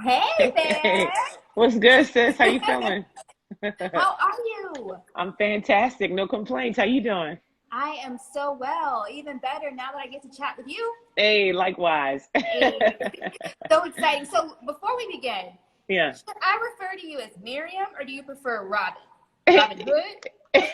Hey there. Hey, what's good, sis? How you feeling? How are you? I'm fantastic. No complaints. How you doing? I am so well, even better now that I get to chat with you. Hey, likewise. Hey, so exciting. So before we begin, Yeah. should I refer to you as Miriam or do you prefer Robyn? Robyn Hood?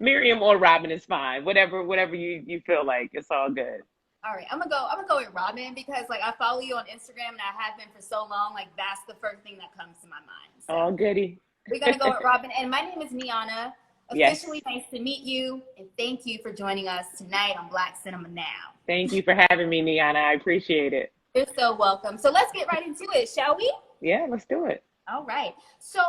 Miriam or Robin is fine. Whatever you feel like. It's all good. All right, I'm gonna go with Robyn because like I follow you on Instagram and I have been for so long. Like that's the first thing that comes to my mind. So All goody. we're gonna go with Robyn. And my name is Neonna. Yes. Officially nice to meet you and thank you for joining us tonight on Black Cinema Now. Thank you for having me, Neonna. I appreciate it. You're so welcome. So let's get right into it, shall we? Yeah, let's do it. All right. So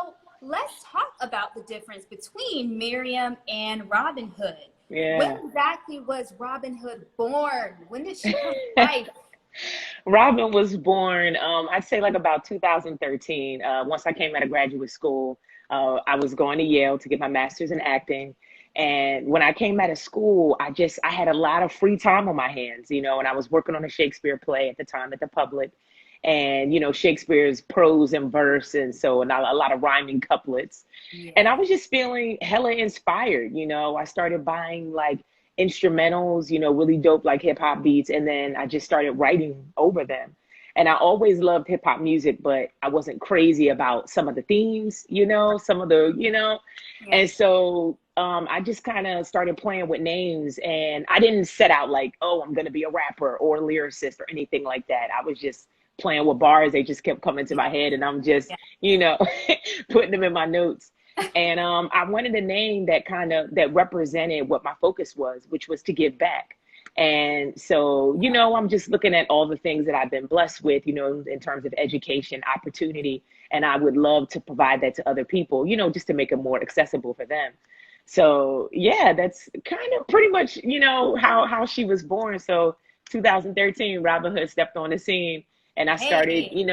let's talk about the difference between Miriam and Robyn Hood. Yeah. When exactly was Robyn Hood born? When did she come to life? Robin was born, I'd say like about 2013. Once I came out of graduate school, I was going to Yale to get my master's in acting. And when I came out of school, I had a lot of free time on my hands, and I was working on a Shakespeare play at the time at the Public. And, Shakespeare's prose and verse, and so and a lot of rhyming couplets. And I Yeah. was just feeling hella inspired. I started buying like instrumentals, really dope like hip hop beats. And then I just started writing over them. And I always loved hip hop music, but I wasn't crazy about some of the themes, some of the. Yeah. And so I just kind of started playing with names, and I didn't set out like, oh, I'm going to be a rapper or a lyricist or anything like that. I was just playing with bars. They just kept coming to my head, and I'm just, Yeah. you know, putting them in my notes. And I wanted a name that represented what my focus was, which was to give back. And so, I'm just looking at all the things that I've been blessed with, in terms of education, opportunity, and I would love to provide that to other people, just to make it more accessible for them. So yeah, that's kind of pretty much, how she was born. So 2013, Robyn Hood stepped on the scene, and I started, Hey.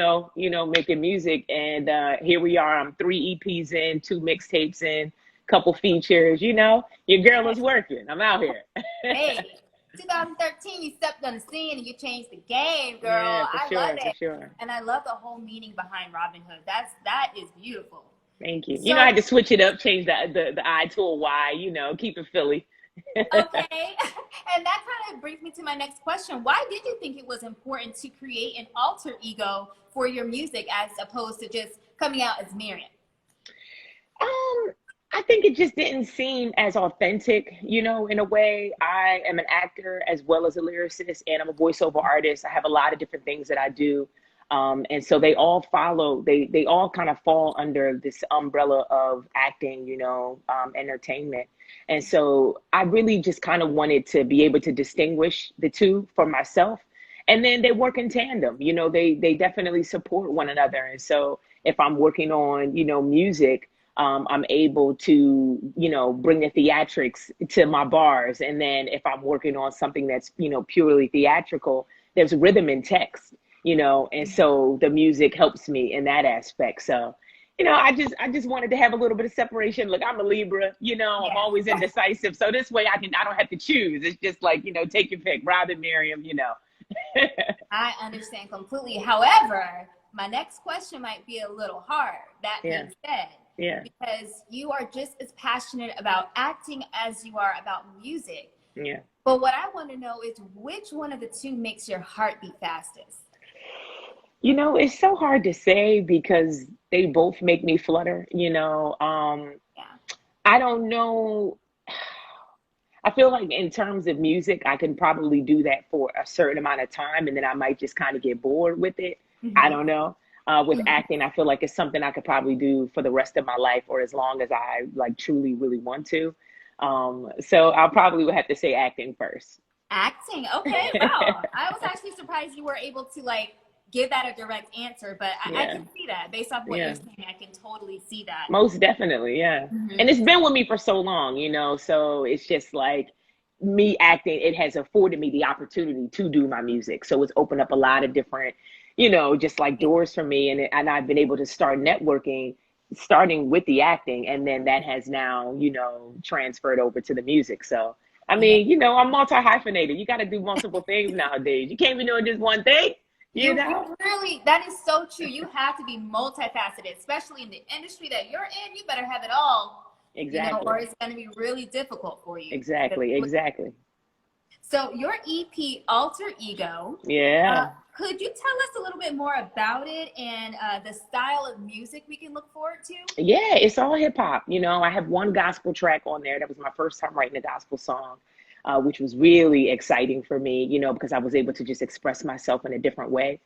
making music. And here we are. I'm 3 EPs in, 2 mixtapes in, couple features. Your girl is working. I'm out here. Hey. 2013, you stepped on the scene and you changed the game, girl. Yeah, for I love sure, for it. sure. And I love the whole meaning behind Robyn Hood. That is beautiful. Thank you. I So had to switch it up, change the I to a Y. Keep it Philly. okay. And that kind of brings me to my next question. Why did you think it was important to create an alter ego for your music as opposed to just coming out as Miriam? Um, I think it just didn't seem as authentic, in a way. I am an actor as well as a lyricist, and I'm a voiceover artist. I have a lot of different things that I do. And so they all kind of fall under this umbrella of acting, entertainment. And so I really just kind of wanted to be able to distinguish the two for myself. And then they work in tandem, they definitely support one another. And so if I'm working on, music, I'm able to, bring the theatrics to my bars. And then if I'm working on something that's, purely theatrical, there's rhythm and text, and so the music helps me in that aspect. So, I just wanted to have a little bit of separation. Look, I'm a Libra, I'm Yeah, always indecisive. So this way I don't have to choose. It's just like, take your pick, Robyn, Miriam. I understand completely. However, my next question might be a little hard. That Yeah. being said, Yeah. because you are just as passionate about acting as you are about music. Yeah. But what I want to know is which one of the two makes your heart beat fastest? It's so hard to say because they both make me flutter, Yeah. I don't know. I feel like in terms of music, I can probably do that for a certain amount of time, and then I might just kind of get bored with it. I Hmm. don't know. With Hmm. acting, I feel like it's something I could probably do for the rest of my life, or as long as I like truly, really want to. So I'll probably would have to say acting first. Acting. Okay. Wow. I was actually surprised you were able to like give that a direct answer, but I Yeah, can see that based off what you're yeah. saying. I can totally see that. Most definitely, yeah. And Hmm. it's been with me for so long, so it's just like me acting, it has afforded me the opportunity to do my music. So it's opened up a lot of different, just like doors for me. And I've been able to start networking, starting with the acting. And then that has now, transferred over to the music. So, I Yeah. mean, I'm multi hyphenated. You got to do multiple things nowadays. You can't be doing just one thing. you know? You really, that is so true. You have to be multifaceted, especially in the industry that you're in. You better have it all, or Exactly. it's going to be really difficult for you. Exactly. So your EP, Alter Ego, Yeah. could you tell us a little bit more about it and the style of music we can look forward to? Yeah, it's all hip hop. I have one gospel track on there. That was my first time writing a gospel song, which was really exciting for me, because I was able to just express myself in a different way.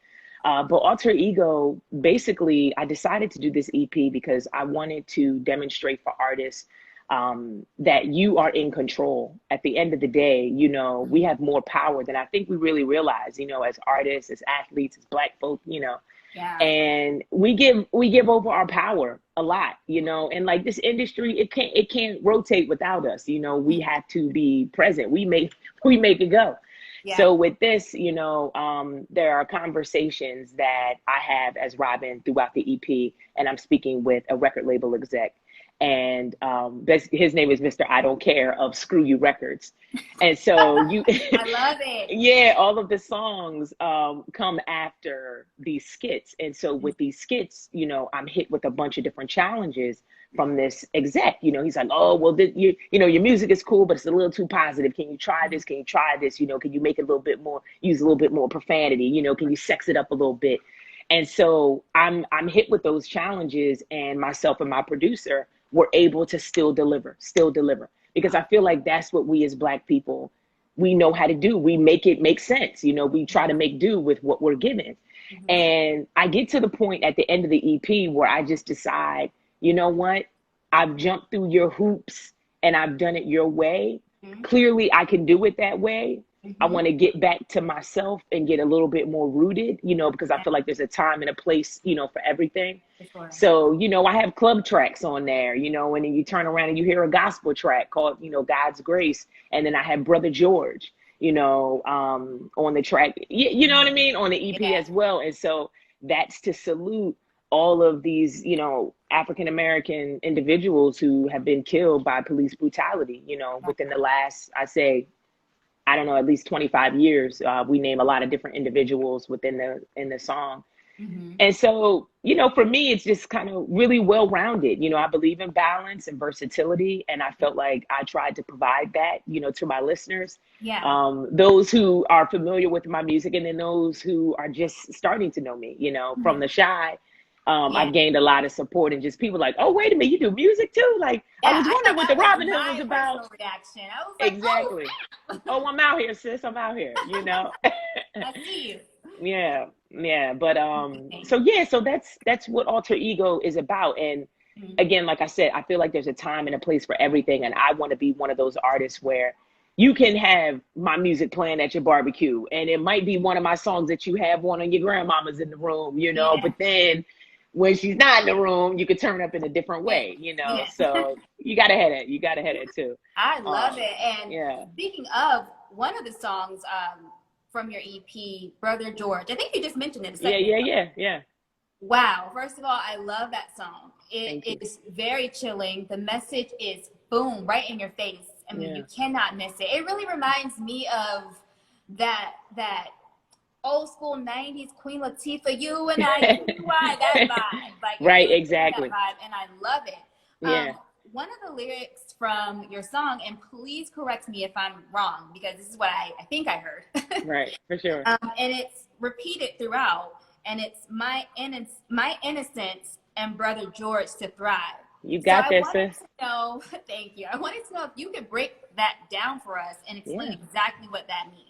But Alter Ego, basically, I decided to do this EP because I wanted to demonstrate for artists that you are in control. At the end of the day, we have more power than I think we really realize, as artists, as athletes, as Black folk, Yeah. and we give over our power a lot, and like this industry, it can't rotate without us. We have to be present. We make it go. Yeah. So with this, there are conversations that I have as Robyn throughout the EP, and I'm speaking with a record label exec, and his name is Mr. I Don't Care of Screw You Records. And so I love it. yeah, all of the songs come after these skits. And so with these skits, I'm hit with a bunch of different challenges from this exec. He's like, oh, well, your music is cool, but it's a little too positive. Can you try this? Can you try this? Can you make it a little bit more, use a little bit more profanity? Can you sex it up a little bit? And so I'm hit with those challenges, and myself and my producer were able to still deliver, because I feel like that's what we as Black people, we know how to do. We make it make sense. We try to make do with what we're given. Mm-hmm. And I get to the point at the end of the EP where I just decide, you know what? I've jumped through your hoops and I've done it your way. Mm-hmm. Clearly, I can do it that way. Mm-hmm. I want to get back to myself and get a little bit more rooted, because I feel like there's a time and a place, for everything. Sure. So, I have club tracks on there, and then you turn around and you hear a gospel track called, God's Grace. And then I have Brother George, on the track, you know what I mean? On the EP as well. And so that's to salute all of these, African-American individuals who have been killed by police brutality, within the last, I say, I don't know, at least 25 years. We name a lot of different individuals in the song. Mm-hmm. And so, for me, it's just kind of really well-rounded. I believe in balance and versatility. And I felt like I tried to provide that, to my listeners. Yeah. Those who are familiar with my music, and then those who are just starting to know me, mm-hmm. from the shy. I've gained a lot of support, and just people like, oh, wait a minute, you do music too? Like, I was wondering what the Robyn Hood was about. Reaction. I was like, exactly. Oh, I'm out here, sis. I'm out here, I see you. Yeah. But so that's what Alter Ego is about. And again, like I said, I feel like there's a time and a place for everything. And I want to be one of those artists where you can have my music playing at your barbecue, and it might be one of my songs that you have one of your grandmamas in the room, but then when she's not in the room, you could turn up in a different way, so you got to hit it. You got to hit it too. I love it. And speaking of one of the songs from your EP, Brother George, I think you just mentioned it a second ago. Yeah. Wow. First of all, I love that song. It is very chilling. The message is boom, right in your face. I mean, you cannot miss it. It really reminds me of that old school 90s Queen Latifah, you and I, that vibe. Like, right, exactly. That vibe, and I love it. Yeah. One of the lyrics from your song, and please correct me if I'm wrong, because this is what I think I heard. Right, for sure. And it's repeated throughout, and it's my innocence and Brother George to thrive. You got this, sis. Thank you. I wanted to know if you could break that down for us and explain exactly what that means.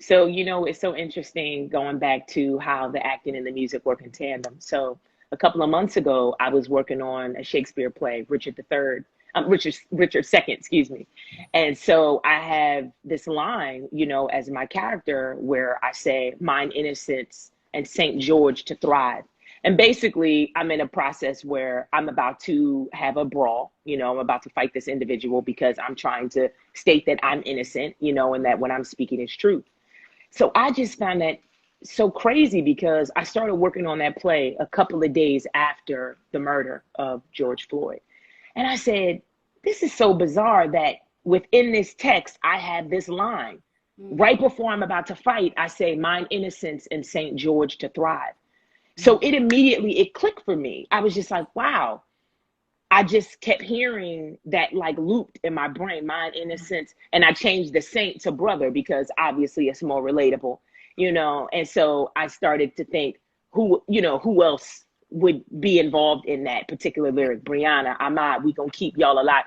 So, it's so interesting going back to how the acting and the music work in tandem. So a couple of months ago, I was working on a Shakespeare play, Richard II, excuse me. And so I have this line, as my character, where I say, mine innocence and St. George to thrive. And basically, I'm in a process where I'm about to have a brawl. I'm about to fight this individual because I'm trying to state that I'm innocent, and that what I'm speaking is truth. So I just found that so crazy, because I started working on that play a couple of days after the murder of George Floyd. And I said, this is so bizarre that within this text, I have this line, Right before I'm about to fight, I say, mine innocence and St. George to thrive. So it immediately, it clicked for me. I was just like, wow. I just kept hearing that like looped in my brain, mine innocence. And I changed the saint to brother because obviously it's more relatable, you know? And so I started to think who, you know, who else would be involved in that particular lyric? Brianna, Ahmad, we gonna keep y'all alive.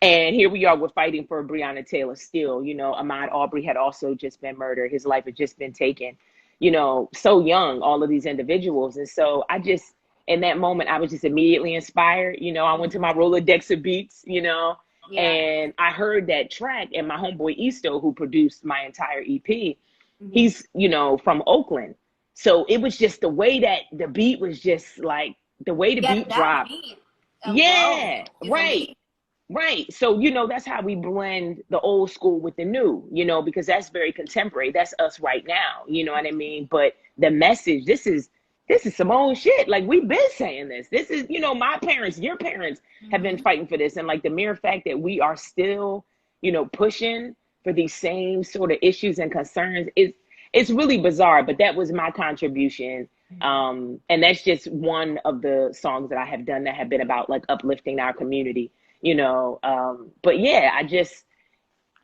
And here we are, we're fighting for Breonna Taylor still. You know, Ahmaud Arbery had also just been murdered. His life had just been taken, you know, so young, all of these individuals. And so I just, in that moment, I was just immediately inspired. You know, I went to my Rolodex of beats, you know, and I heard that track, and my homeboy Easto, who produced my entire EP, he's, you know, from Oakland. So it was just the way that the beat was just like, the way the beat dropped. Yeah, right. Right. So, you know, that's how we blend the old school with the new, you know, because that's very contemporary. That's us right now. You know what I mean? But the message, this is some old shit. Like, we've been saying this. This is, you know, my parents, your parents have been fighting for this. And like the mere fact that we are still, you know, pushing for these same sort of issues and concerns it's really bizarre. But that was my contribution. And that's just one of the songs that I have done that have been about like uplifting our community. You know, but yeah,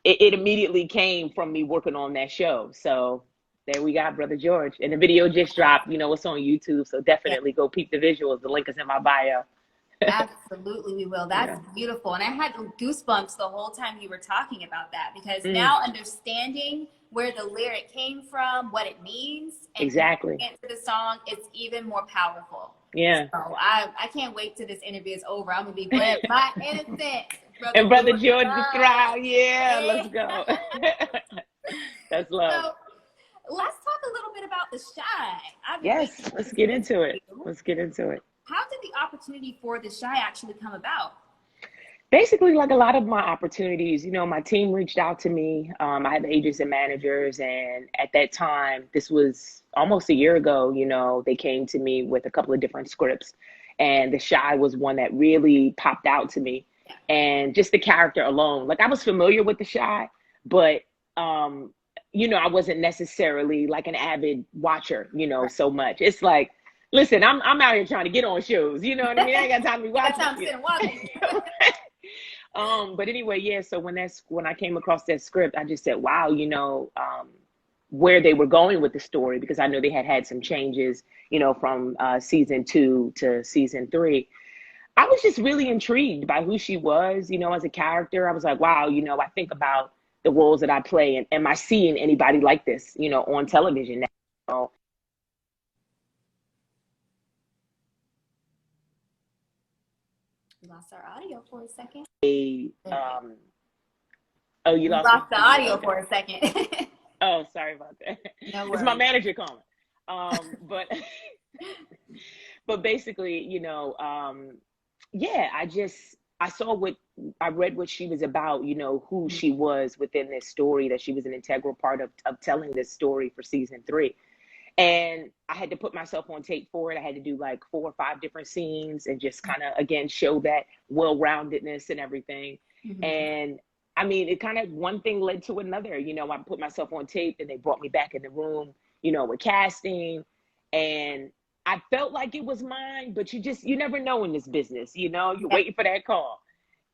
it immediately came from me working on that show. So there we got Brother George. And the video just dropped, you know, it's on YouTube. So definitely go peep the visuals. The link is in my bio. Absolutely, we will. That's beautiful. And I had goosebumps the whole time you were talking about that, because now understanding where the lyric came from, what it means, and exactly into the song, it's even more powerful. Yeah. So I can't wait till this interview is over. I'm gonna be glad my innocent brother and Brother George to thrive. Yeah, let's go. That's love. So let's talk a little bit about the Shy. Yes, let's get into it. Let's get into it. How did the opportunity for the Shy actually come about? Basically, like a lot of my opportunities, you know, my team reached out to me. I had agents and managers, and at that time, this was almost a year ago, you know, they came to me with a couple of different scripts, and The Shy was one that really popped out to me. And just the character alone, like I was familiar with The Shy, but, you know, I wasn't necessarily like an avid watcher, you know, so much. It's like, listen, I'm out here trying to get on shows, you know what I mean? I ain't got time to be watching. That's how I'm watching. But anyway, yeah, so when I came across that script, I just said, wow, you know, where they were going with the story, because I know they had some changes, you know, from season 2 to season 3. I was just really intrigued by who she was, you know, as a character. I was like, wow, you know, I think about the roles that I play, and am I seeing anybody like this, you know, on television now? You know? We lost our audio for a second. Oh, you lost the audio for a second. Oh, sorry about that. No worries. It's my manager calling. But basically, you know, yeah, I read what she was about, you know, who she was within this story, that she was an integral part of telling this story for season 3. And I had to put myself on tape for it. I had to do like 4 or 5 different scenes and just kind of, again, show that well-roundedness and everything. And I mean, it kind of, one thing led to another. You know, I put myself on tape, and they brought me back in the room, you know, with casting. And I felt like it was mine, but you never know in this business, you know, you're waiting for that call.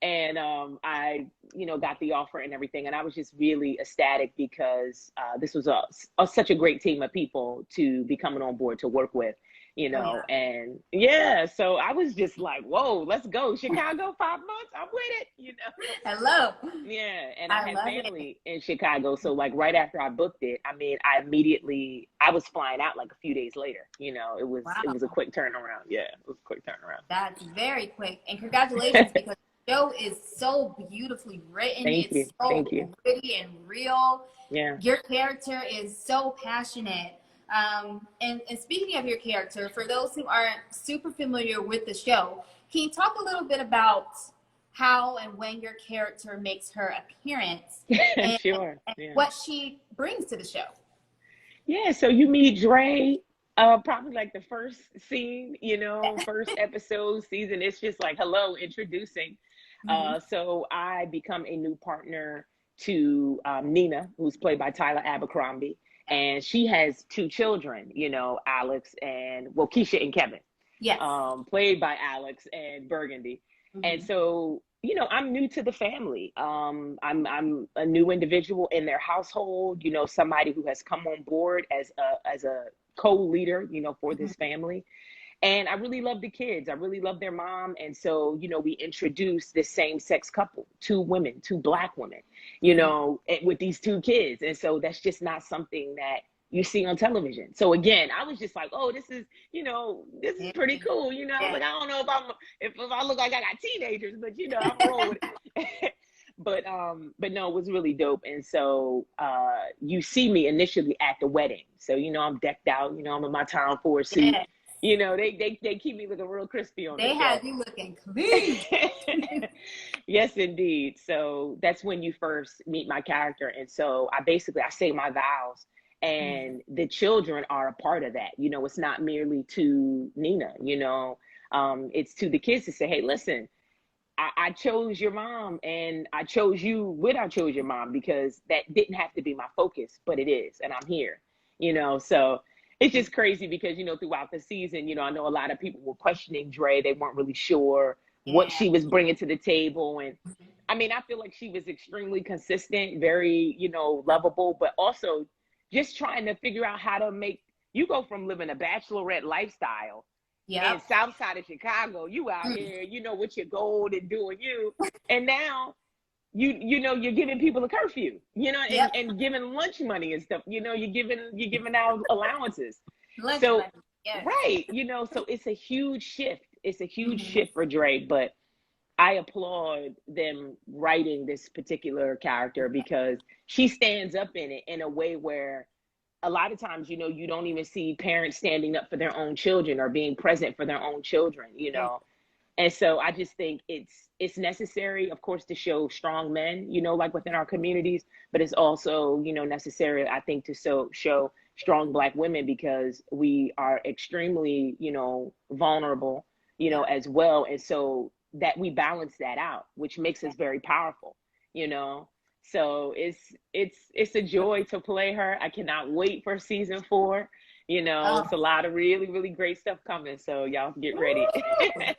And I, you know, got the offer and everything. And I was just really ecstatic because this was such a great team of people to be coming on board to work with, you know. And yeah, so I was just like, whoa, let's go. Chicago, 5 months, I'm with it, you know. Hello. Yeah, and I had family in Chicago. So like right after I booked it, I mean, I was flying out like a few days later, you know. It was a quick turnaround. Yeah, it was a quick turnaround. That's very quick. And congratulations, because show is so beautifully written. It's so witty and real. Yeah. Your character is so passionate. And speaking of your character, for those who aren't super familiar with the show, can you talk a little bit about how and when your character makes her appearance and, Sure. and what she brings to the show? Yeah, so you meet Dre, probably like the first scene, you know, first episode, season. It's just like, hello, introducing. So I become a new partner to Nina, who's played by Tyler Abercrombie. And she has two children, you know, Alex and, well, Keisha and Kevin. Yes. Played by Alex and Burgundy. And so, you know, I'm new to the family. I'm a new individual in their household, you know, somebody who has come on board as a co-leader, you know, for this family. And I really love the kids. I really love their mom. And so, you know, we introduced this same-sex couple, two women, two Black women, you know, with these two kids. And so that's just not something that you see on television. So again, I was just like, oh, this is, you know, this is pretty cool. You know, I was like, I don't know if I look like I got teenagers, but you know, I'm rolling with it. But no, it was really dope. And so you see me initially at the wedding. So, you know, I'm decked out, you know, I'm in my Tom Ford suit. Yes. You know, they keep me looking real crispy on They have you looking clean. Yes, indeed. So that's when you first meet my character. And so I say my vows, and the children are a part of that. You know, it's not merely to Nina, you know, it's to the kids to say, hey, listen, I chose your mom, and I chose you when I chose your mom, because that didn't have to be my focus, but it is, and I'm here, you know. So it's just crazy because, you know, throughout the season, you know, I know a lot of people were questioning Dre. They weren't really sure what she was bringing to the table. And I mean, I feel like she was extremely consistent, very, you know, lovable, but also just trying to figure out how to make you go from living a bachelorette lifestyle in South Side of Chicago. You out here, you know, with your gold and doing you. And now you know, you're giving people a curfew, you know, and giving lunch money and stuff, you know, you're giving out allowances. Lunch so money. Yes. Right, you know, so it's a huge shift. It's a huge shift for Dre, but I applaud them writing this particular character because she stands up in it in a way where a lot of times, you know, you don't even see parents standing up for their own children or being present for their own children, you know. And so I just think it's necessary, of course, to show strong men, you know, like within our communities, but it's also, you know, necessary, I think, to show strong Black women, because we are extremely, you know, vulnerable, you know, as well. And so that we balance that out, which makes us very powerful, you know. So it's a joy to play her. I cannot wait for season 4. You know, it's a lot of really, really great stuff coming. So y'all get ready.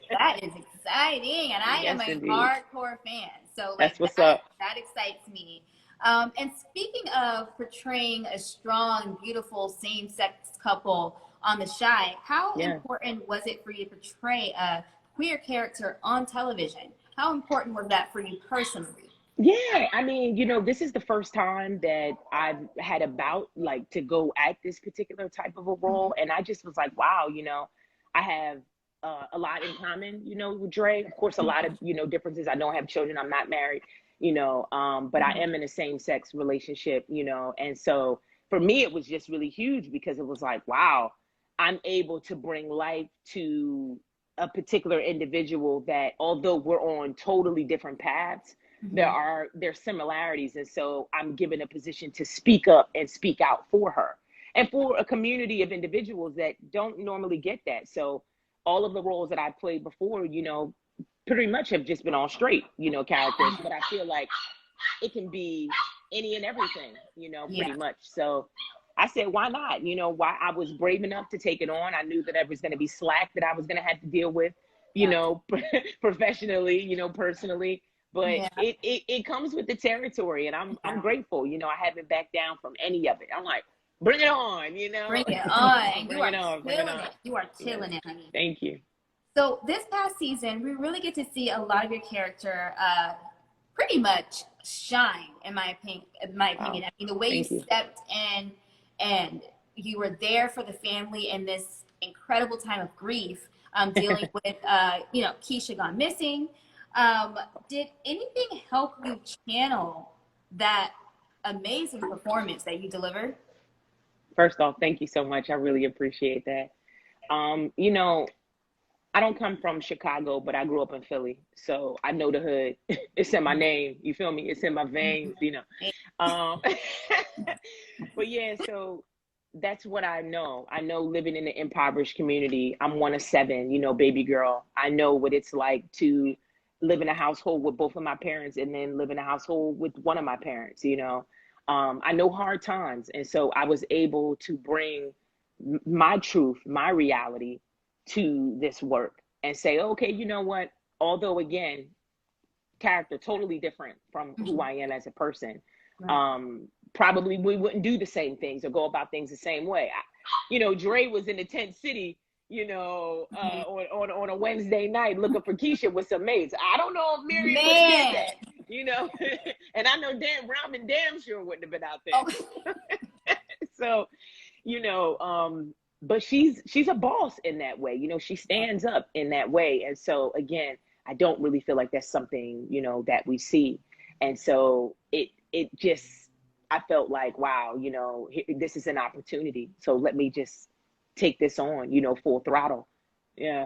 That is exciting. And I am a hardcore fan. So like, that's what's up. That excites me. And speaking of portraying a strong, beautiful same-sex couple on The Chi, how important was it for you to portray a queer character on television? How important was that for you personally? Yeah, I mean, you know, this is the first time that I've had about like to go at this particular type of a role. And I just was like, wow, you know, I have a lot in common, you know, with Dre. Of course, a lot of, you know, differences. I don't have children. I'm not married, you know, but I am in a same-sex relationship, you know. And so for me, it was just really huge because it was like, wow, I'm able to bring life to a particular individual that, although we're on totally different paths, there's similarities. And so I'm given a position to speak up and speak out for her and for a community of individuals that don't normally get that. So all of the roles that I played before, you know, pretty much have just been all straight, you know, characters, but I feel like it can be any and everything, you know, pretty much. So I said, why not? You know, why I was brave enough to take it on. I knew that there was going to be slack that I was going to have to deal with, you know, professionally, you know, personally. But it comes with the territory, and I'm grateful. You know, I haven't backed down from any of it. I'm like, bring it on, you know. Bring it on. Bring it on. You are killing it, honey. Thank you. So this past season, we really get to see a lot of your character pretty much shine, in my opinion. I mean, the way you stepped in and you were there for the family in this incredible time of grief, dealing with, you know, Keisha gone missing. Did anything help you channel that amazing performance that you delivered? First off, thank you so much. I really appreciate that. You know, I don't come from Chicago, but I grew up in Philly. So I know the hood. It's in my name. You feel me? It's in my veins, you know. But yeah, so that's what I know. I know living in an impoverished community. I'm one of 7, you know, baby girl. I know what it's like to live in a household with both of my parents and then live in a household with one of my parents, you know. I know hard times. And so I was able to bring my truth, my reality to this work and say, okay, you know what? Although, again, character totally different from who I am as a person. Right. Probably we wouldn't do the same things or go about things the same way. You know, Dre was in the tent city, you know, on a Wednesday night looking for Keisha with some mates. I don't know if Miriam would have did that, you know, and I know Robyn damn sure wouldn't have been out there. Oh. So, you know, but she's a boss in that way. You know, she stands up in that way. And so, again, I don't really feel like that's something, you know, that we see. And so it just, I felt like, wow, you know, this is an opportunity. So let me just take this on, you know, full throttle. Yeah.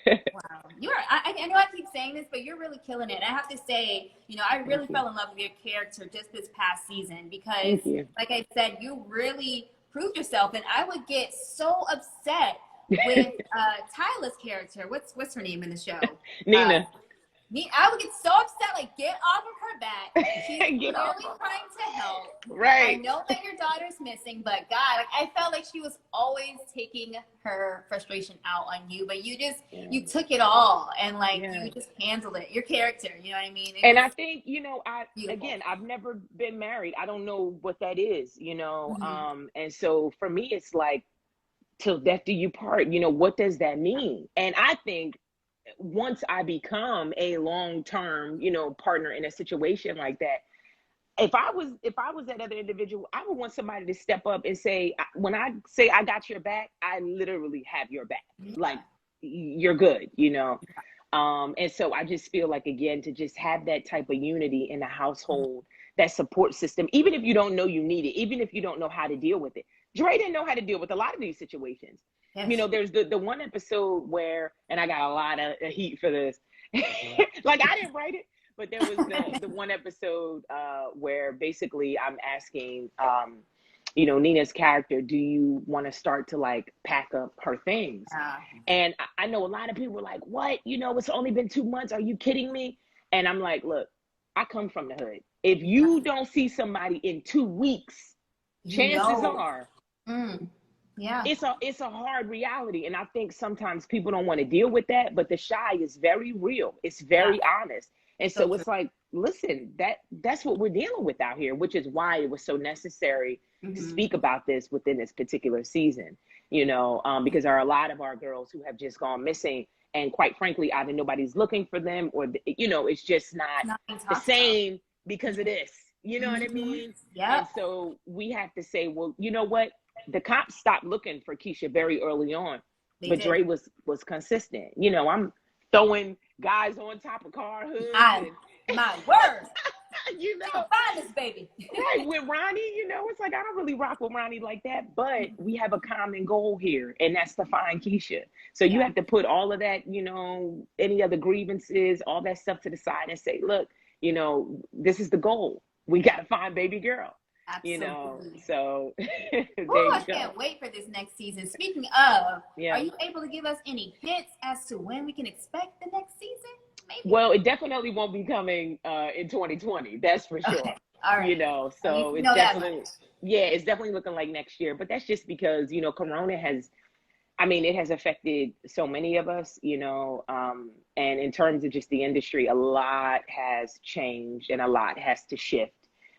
Wow. I know I keep saying this, but you're really killing it. I have to say, you know, I really fell in love with your character just this past season because, like I said, you really proved yourself. And I would get so upset with Tyla's character. What's her name in the show? Neonna. I would get so upset, like, get off of her back. She's clearly trying to help. Right. I know that your daughter's missing, but God, like, I felt like she was always taking her frustration out on you, but you just, you took it all and like, you just handled it. Your character, you know what I mean? And I think, you know, again, I've never been married. I don't know what that is, you know? And so for me, it's like, till death do you part, you know, what does that mean? And I think, once I become a long-term, you know, partner in a situation like that, if I was that other individual, I would want somebody to step up and say, when I say I got your back, I literally have your back. Like, you're good, you know? And so I just feel like, again, to just have that type of unity in the household, that support system, even if you don't know you need it, even if you don't know how to deal with it. Dre didn't know how to deal with a lot of these situations. Yes. You know, there's the one episode where, and I got a lot of heat for this, like I didn't write it, but there was the one episode where basically I'm asking, you know, Nina's character, do you want to start to like pack up her things? And I know a lot of people were like, what? You know, it's only been 2 months. Are you kidding me? And I'm like, look, I come from the hood. If you don't see somebody in 2 weeks, chances are, it's a hard reality. And I think sometimes people don't want to deal with that, but the shy is very real. It's very honest. And so it's like, listen, that's what we're dealing with out here, which is why it was so necessary to speak about this within this particular season, you know, because there are a lot of our girls who have just gone missing. And quite frankly, either nobody's looking for them or, you know, it's just not the same because of this, you know what I mean? Yeah. And so we have to say, well, you know what? The cops stopped looking for Keisha very early on, but Dre was consistent. You know, I'm throwing guys on top of car hoods. My word. You know, find this baby. Right, with Ronnie, you know, it's like, I don't really rock with Ronnie like that, but we have a common goal here, and that's to find Keisha. So you have to put all of that, you know, any other grievances, all that stuff to the side and say, look, you know, this is the goal. We got to find baby girl. Absolutely. You know, so I can't wait for this next season. Speaking of, are you able to give us any hints as to when we can expect the next season? Maybe? Well, it definitely won't be coming in 2020. That's for sure. Okay. All right. You know, so it's definitely, it's definitely looking like next year. But that's just because, you know, Corona has, I mean, it has affected so many of us, you know, and in terms of just the industry, a lot has changed and a lot has to shift.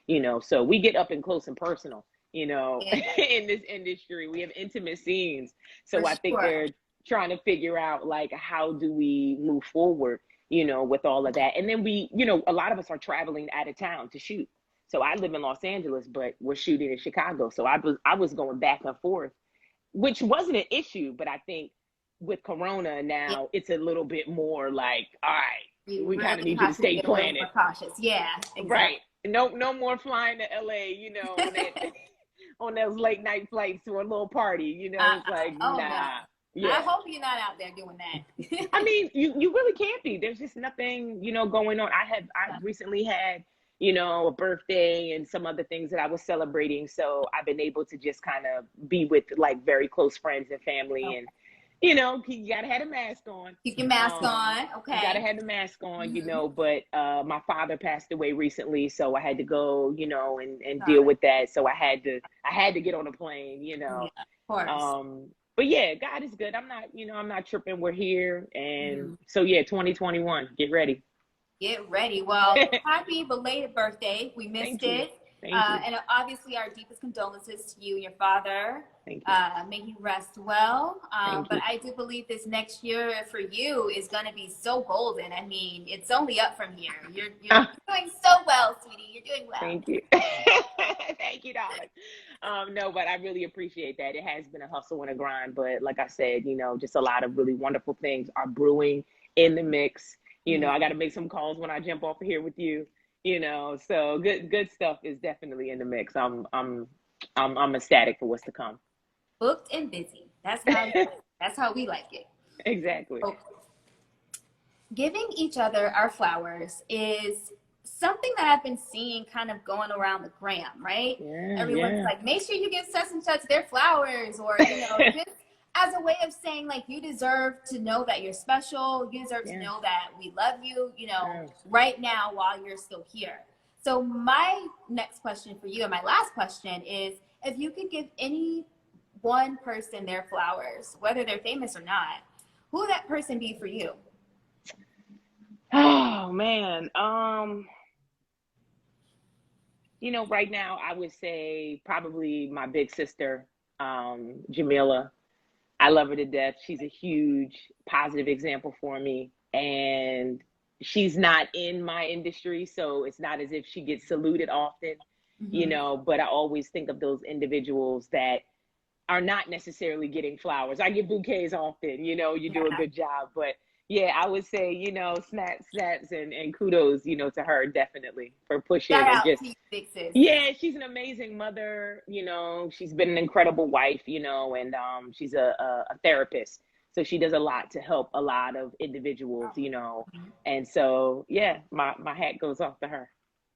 You know, so we get up and close and personal, you know, in this industry. We have intimate scenes. So I think they're trying to figure out, like, how do we move forward, you know, with all of that. And then we, you know, a lot of us are traveling out of town to shoot. So I live in Los Angeles, but we're shooting in Chicago. So I was going back and forth, which wasn't an issue. But I think with Corona now, it's a little bit more like, all right, we kind of need you to stay planted. Cautious. Yeah, exactly. Right. No more flying to LA, you know, on those late night flights to a little party, you know. It's like, nah. No. Yeah. I hope you're not out there doing that. I mean, you really can't be. There's just nothing, you know, going on. I recently had, you know, a birthday and some other things that I was celebrating. So I've been able to just kind of be with like very close friends and family and, you know, you gotta have a mask on. Keep your mask on. You gotta Okay. have the mask on, you know, but my father passed away recently, so I had to go, you know, and deal Sorry. with that. So I had to get on a plane, you Yeah, know. of course. But yeah, God is good. I'm not, you know, I'm not tripping. We're here. And Mhm. so yeah, 2021, get ready. Get ready. Well, happy belated birthday. We missed Thank you. it. Thank you. And obviously, our deepest condolences to you and your father. Thank you. May he rest well. Thank But you. I do believe this next year for you is going to be so golden. I mean, it's only up from here. You're doing so well, sweetie. You're doing well. Thank you. Thank you, darling. No, but I really appreciate that. It has been a hustle and a grind, but like I said, you know, just a lot of really wonderful things are brewing in the mix. You know, Mhm. I got to make some calls when I jump off of here with you. You know, so good stuff is definitely in the mix. I'm ecstatic for what's to come. Booked and busy. That's how we like it. Exactly. So, giving each other our flowers is something that I've been seeing kind of going around the gram, right? Yeah, Everyone's yeah. like, make sure you give such and such their flowers, or, you know, just as a way of saying, like, you deserve to know that you're special. You deserve to Yeah, know that we love you, you know, yeah. right now while you're still here. So, my next question for you, and my last question is, if you could give any one person their flowers, whether they're famous or not, who would that person be for you? Oh man. You know, right now I would say probably my big sister, Jamila. I love her to death. She's a huge positive example for me. And she's not in my industry, so it's not as if she gets saluted often, you Mhm. know, but I always think of those individuals that are not necessarily getting flowers. I get bouquets often, you know, you do a Yeah. good job. But yeah, I would say, you know, snaps and kudos, you know, to her definitely for Shout pushing and out just to you, big sis. yeah, she's an amazing mother, you know, she's been an incredible wife, you know, and she's a therapist. So she does a lot to help a lot of individuals, you know. And so yeah, my hat goes off to her.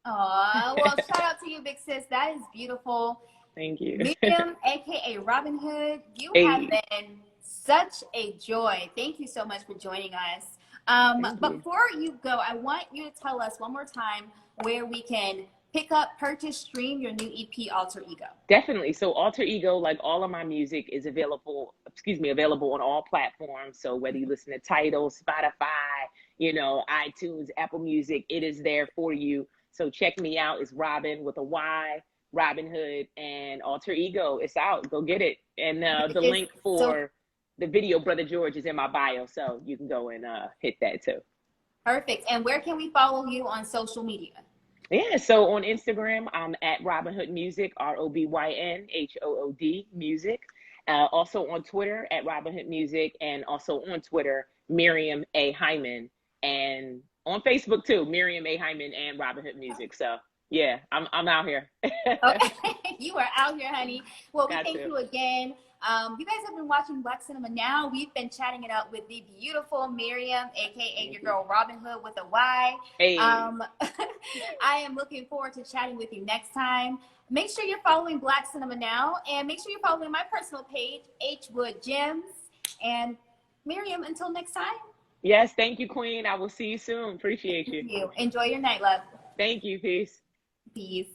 Aw, well, shout out to you, big sis. That is beautiful. Thank you. Miriam, aka Robyn Hood, you have Hey, been such a joy. Thank you so much for joining us. thank But you. before you go, I want you to tell us one more time where we can pick up, purchase, stream your new EP, Alter Ego. Definitely. So Alter Ego, like all of my music is available, excuse me, available on all platforms. So whether you listen to Tidal, Spotify, you know, iTunes, Apple Music, it is there for you. So check me out. It's Robyn with a Y, Robyn Hood, and Alter Ego. It's out. Go get it. And It the is link so for the video Brother George is in my bio. So you can go and hit that too. perfect. And where can we follow you on social media? Yeah, so on Instagram, I'm at Robyn Hood Music, RobynHood Music. Also on Twitter at Robyn Hood Music, and also on Twitter, Miriam A. Hyman, and on Facebook too, Miriam A. Hyman and Robyn Hood Music. So yeah, I'm out here. Okay, you are out here, honey. Well, we Got thank to. you again. You guys have been watching Black Cinema Now. We've been chatting it up with the beautiful Miriam, aka Thank your you. girl Robyn Hood with a Y. Hey, I am looking forward to chatting with you next time. Make sure you're following Black Cinema Now, and make sure you're following my personal page, HwoodGems. And Miriam, until next time, yes, thank you, Queen. I will see you soon. Appreciate thank you. you. Enjoy your night, love. Thank you. Peace. Peace.